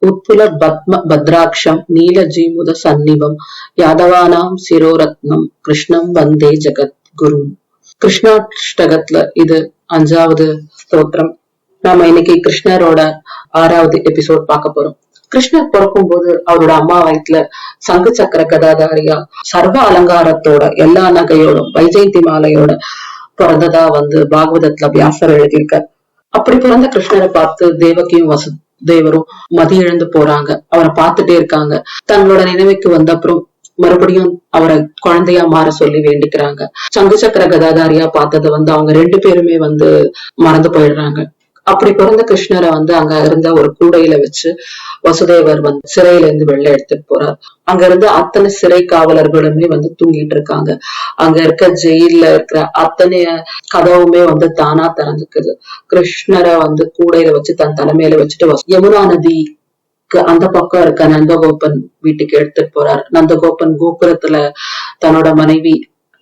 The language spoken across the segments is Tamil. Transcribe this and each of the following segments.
உத்புல பத்ம பத்ராட்சம் நீலஜீமுத சந்நிபம் யாதவானாம் சிரோரத்னம் கிருஷ்ணம் வந்தே ஜெகத் குரு. கிருஷ்ணாஷ்டகத்துல இது 5வது ஸ்தோத்திரம். நாம இன்னைக்கு கிருஷ்ணரோட 6வது எபிசோட் பார்க்க போறோம். கிருஷ்ணர் பிறக்கும் போது அவரோட அம்மா வயிற்றுல சங்கு சக்கர கதாதாரியா சர்வ அலங்காரத்தோட எல்லா நகையோட வைஜெயந்தி மாலையோட பிறந்ததா பாகவதத்துல வியாசர் எழுதியிருக்க. அப்படி பிறந்த கிருஷ்ணரை பார்த்து தேவகியும் வசுதேவரும் மதி இழந்து போறாங்க. அவரை பார்த்துட்டே இருக்காங்க. தங்களோட நினைவுக்கு வந்த அப்புறம் மறுபடியும் அவரை குழந்தையா மாற சொல்லி வேண்டிக்கிறாங்க. சங்கு சக்கர கதாதாரியா பார்த்ததை அவங்க 2 பேருமே மறந்து போயிடுறாங்க. அப்படி பிறந்த கிருஷ்ணரை அங்க இருந்த ஒரு கூடையில வச்சு வசுதேவர் சிறையில இருந்து வெளில எடுத்துட்டு போறார். அங்க இருந்து அத்தனை சிறை காவலர்களுமே தூங்கிட்டு இருக்காங்க. அங்க இருக்க ஜெயில இருக்கிற அத்தனை கதவுமே தானா திறந்துக்குது. கிருஷ்ணரை கூடையில வச்சு தன் தலைமையில வச்சுட்டு யமுனா நதி அந்த பக்கம் இருக்க நந்தகோபன் வீட்டுக்கு எடுத்துட்டு போறார். நந்தகோபன் கோபுரத்துல தன்னோட மனைவி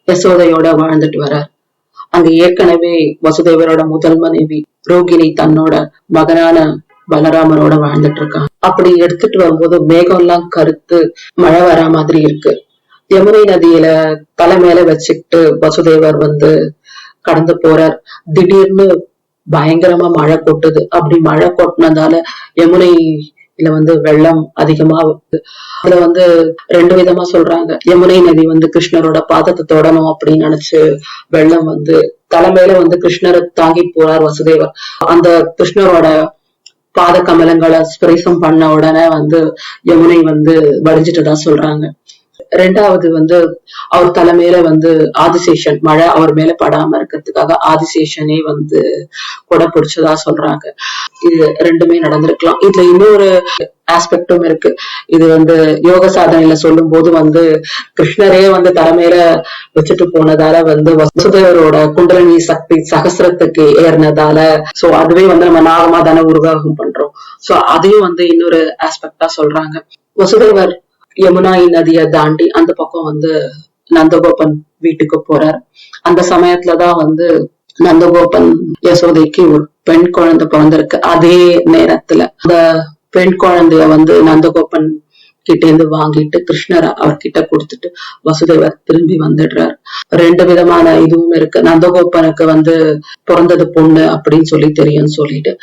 யசோதையோட வாழ்ந்துட்டு வர்றார். அங்க ஏற்கனவே வசுதேவரோட முதல் மனைவி ரோகிணி தன்னோட மகனான பலராமனோட வாழ்ந்துட்டு இருக்காங்க. அப்படி எடுத்துட்டு வரும்போது மேகம் எல்லாம் கருத்து மழை வரா மாதிரி இருக்கு. யமுனை நதியில தலை மேல வச்சுக்கிட்டு வசுதேவர் கடந்து போறார். திடீர்னு பயங்கரமா மழை கொட்டுது. அப்படி மழை கொட்டினதால யமுனை இல்ல வெள்ளம் அதிகமா அதுல 2 விதமா சொல்றாங்க. யமுனை நதி கிருஷ்ணரோட பாதத்தை தொடணும் அப்படின்னு நினைச்சு வெள்ளம் தலைமையில கிருஷ்ணரை தாங்கி போறார் வசுதேவர். அந்த கிருஷ்ணரோட பாத கமலங்களை ஸ்பரிசம் பண்ண உடனே யமுனை வடிஞ்சிட்டுதான் சொல்றாங்க. 2வது அவர் தலைமையில ஆதிசேஷன் மழை அவர் மேல படாம இருக்கிறதுக்காக ஆதிசேஷனே கொடை பிடிச்சதா சொல்றாங்க. இது 2மே நடந்திருக்கலாம். இதுல இன்னொரு ஆஸ்பெக்டும் இருக்கு. இது யோக சாதனையில சொல்லும் போது கிருஷ்ணரே தலைமையில வச்சுட்டு போனதால வசுதேவரோட குண்டலினி சக்தி சகசிரத்துக்கு ஏறினதால சோ அதுவே நம்ம நாகமா தானே உருவாகம் பண்றோம். சோ அதையும் இன்னொரு ஆஸ்பெக்டா சொல்றாங்க. வசுதேவர் யமுனா நதியை தாண்டி அந்த பக்கம் நந்தகோபன் வீட்டுக்கு போறார். அந்த சமயத்துலதான் நந்தகோபன் யசோதைக்கு ஒரு பெண் குழந்தை பிறந்திருக்கு. அதே நேரத்துல அந்த பெண் குழந்தைய நந்தகோபன் கிட்ட இருந்து வாங்கிட்டு கிருஷ்ணரை அவர்கிட்ட கொடுத்துட்டு வசுதேவர் திரும்பி வந்துடுறார். 2 விதமான இதுவும் இருக்கு. நந்தகோபனுக்கு பிறந்தது பொண்ணு அப்படின்னு சொல்லி தெரியும்னு சொல்லிட்டு,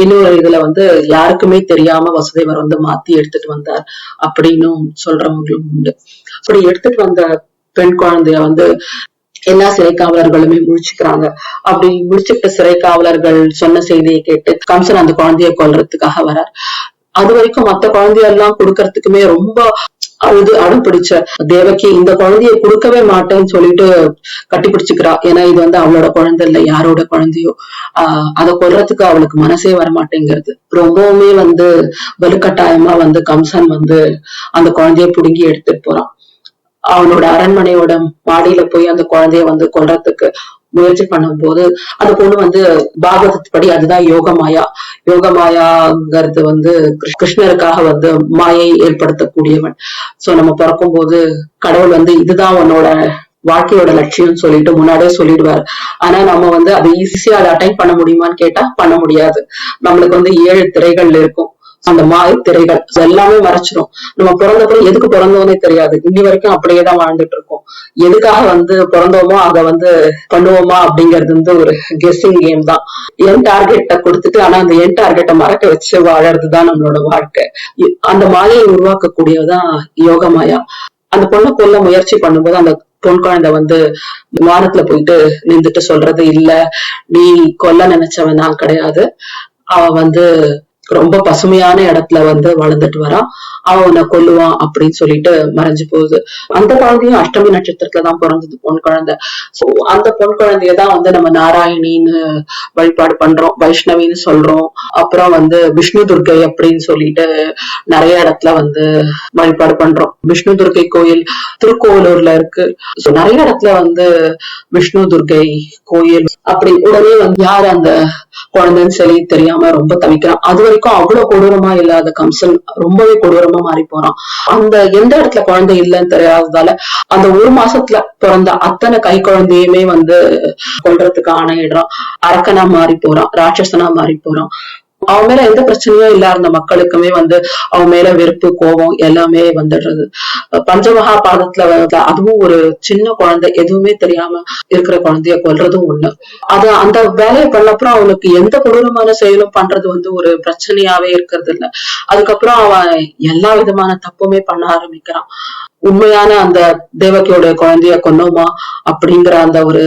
இன்னொரு இதுல யாருக்குமே தெரியாம வசுதேவர் மாத்தி எடுத்துட்டு வந்தார் அப்படின்னு சொல்றவங்களும் உண்டு. அப்படி எடுத்துட்டு வந்த பெண் குழந்தைய எல்லா சிறை காவலர்களுமே முழிச்சுக்கிறாங்க. அப்படி முழிச்சுக்கிட்ட சிறை காவலர்கள் சொன்ன செய்தியை கேட்டு கம்சன் அந்த குழந்தைய கொல்றதுக்காக வரார். அது வரைக்கும் மத்த குழந்தையெல்லாம் கொடுக்கறதுக்குமே ரொம்ப அடம் பிடிச்ச தேவகி இந்த குழந்தைய கொடுக்கவே மாட்டேன்னு சொல்லிட்டு கட்டி பிடிச்சுக்கிறா. ஏன்னா இது அவளோட குழந்தை இல்ல, யாரோட குழந்தையோ. அதை கொல்றதுக்கு அவளுக்கு மனசே வரமாட்டேங்கிறது. ரொம்பவுமே வலுக்கட்டாயமா கம்சன் அந்த குழந்தைய புடுங்கி எடுத்துட்டு போறான். அவனோட அரண்மனையோட மாடியில போய் அந்த குழந்தைய கொல்றதுக்கு முயற்சி பண்ணும் போது அந்த பொண்ணு பாகவதப்படி அதுதான் யோகமாயா. யோகமாயாங்கிறது கிருஷ்ணருக்காக மாயை ஏற்படுத்தக்கூடியவன். சோ நம்ம பிறக்கும் போது கடவுள் இதுதான் உன்னோட வாழ்க்கையோட லட்சியம் சொல்லிட்டு முன்னாடியே சொல்லிடுவார். ஆனா நம்ம அதை ஈஸியா அதை அட்டைன் பண்ண முடியுமான்னு கேட்டா பண்ண முடியாது. நம்மளுக்கு 7 திரைகள் இருக்கும். அந்த மாய திரைகள் எல்லாமே மறைச்சிடும். நம்ம பிறந்தப்பறம் எதுக்கு பிறந்தோன்னே தெரியாது. இன்னி வரைக்கும் அப்படியேதான் வாழ்ந்துட்டு இருக்கோம். எதுக்காக பிறந்தோமோ அதை பண்ணுவோமா அப்படிங்கிறது ஒரு கெஸ்ஸிங் கேம் தான். என் டார்கெட்டை கொடுத்துட்டு ஆனா அந்த என் டார்கெட்டை மறக்க வச்சு வாழறதுதான் நம்மளோட வாழ்க்கை. அந்த மாயை உருவாக்கக்கூடியதான் யோகமாயா. அந்த பொண்ணை கொல்ல முயற்சி பண்ணும்போது அந்த பொன் குழந்தை வானத்துல போயிட்டு நின்றுட்டு சொல்றது, இல்ல நீ கொல்ல நினைச்சவன் நான் கிடையாது, அவ ரொம்ப பசுமையான இடத்துல வளர்ந்துட்டு வரான், அவன் உன்னை கொல்லுவான் அப்படின்னு சொல்லிட்டு மறைஞ்சு போகுது. அந்த குழந்தையும் அஷ்டமி நட்சத்திரத்துலதான் பிறந்தது பொன் குழந்தை. சோ அந்த பொன் குழந்தையதான் நம்ம நாராயணின்னு வழிபாடு பண்றோம், வைஷ்ணவின்னு சொல்றோம். அப்புறம் விஷ்ணு துர்கை அப்படின்னு சொல்லிட்டு நிறைய இடத்துல வழிபாடு பண்றோம். விஷ்ணு துர்கை கோயில் திருக்கோவிலூர்ல இருக்கு. சோ நிறைய இடத்துல விஷ்ணு துர்கை கோயில் அப்படி. உடனே யார் அந்த குழந்தைன்னு சொல்லி தெரியாம ரொம்ப தவிக்கிறான். அது வரைக்கும் அவ்வளவு கொடூரமா இல்லாத கம்சன் ரொம்பவே கொடூரமா மாறி போறான். அந்த எந்த இடத்துல குழந்தை இல்லைன்னு தெரியாததால அந்த 1 மாசத்துல பிறந்த அத்தனை கை குழந்தையுமே கொல்றதுக்கு ஆணையிடுறான். அரக்கனா மாறி போறான், ராட்சசனா மாறி போறான். அவன் மேல எந்த பிரச்சனையும் இல்ல இருந்த மக்களுக்குமே அவன் மேல வெறுப்பு கோபம் எல்லாமே வந்துடுறது. பஞ்சமகா பாதத்துல அதுவும் ஒரு சின்ன குழந்தை எதுவுமே தெரியாம இருக்கிற குழந்தைய கொல்றதும் ஒண்ணு. அந்த வேலையை பண்ணப்புறம் அவனுக்கு எந்த கொடூரமான செயலும் பண்றது ஒரு பிரச்சனையாவே இருக்கிறது இல்ல. அதுக்கப்புறம் அவன் எல்லா விதமான தப்புமே பண்ண ஆரம்பிக்கிறான். உண்மையான அந்த தேவகியோட குழந்தைய கொன்னோமா அப்படிங்கிற அந்த ஒரு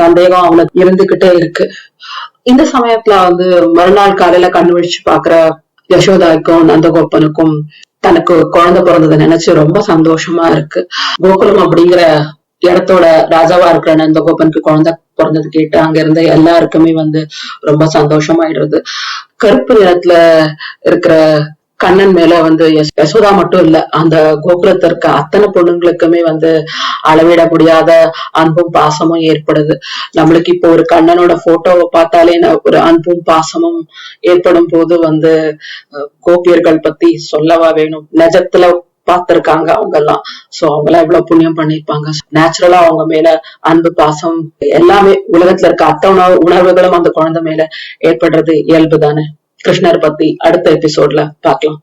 சந்தேகம் அவனுக்கு இருந்துகிட்டே இருக்கு. இந்த சமயத்துல மறுநாள் காலையில கண்ணு விழிச்சு பாக்குற யசோதாய்க்கும் நந்தகோபனுக்கும் தனக்கு குழந்தை பிறந்ததை நினைச்சு ரொம்ப சந்தோஷமா இருக்கு. கோகுலம் அப்படிங்கிற இடத்தோட ராஜாவா இருக்கிற நந்தகோபனுக்கு குழந்தை பிறந்தது கேட்டு அங்க இருந்த எல்லாருக்குமே ரொம்ப சந்தோஷமாயிடுறது. கருப்பு நிறத்துல இருக்கிற கண்ணன் மேல யசோதா மட்டும் இல்ல, அந்த கோகுலத்துல இருக்க அத்தனை பொண்ணுங்களுக்குமே அளவிட முடியாத அன்பும் பாசமும் ஏற்படுது. நம்மளுக்கு இப்போ ஒரு கண்ணனோட போட்டோவை பார்த்தாலே ஒரு அன்பும் பாசமும் ஏற்படும் போது கோபியர்கள் பத்தி சொல்லவா வேணும். நிஜத்துல பார்த்திருக்காங்க அவங்க எல்லாம். சோ அவங்க எல்லாம் எவ்வளவு புண்ணியம் பண்ணிருப்பாங்க. நேச்சுரலா அவங்க மேல அன்பு பாசம் எல்லாமே உலகத்துல இருக்க அத்தனை உணர்வுகளும் அந்த குழந்தை மேல ஏற்படுறது இயல்பு தானே. கிருஷ்ணர் பத்தி அடுத்த எபிசோட்ல பார்க்கலாம்.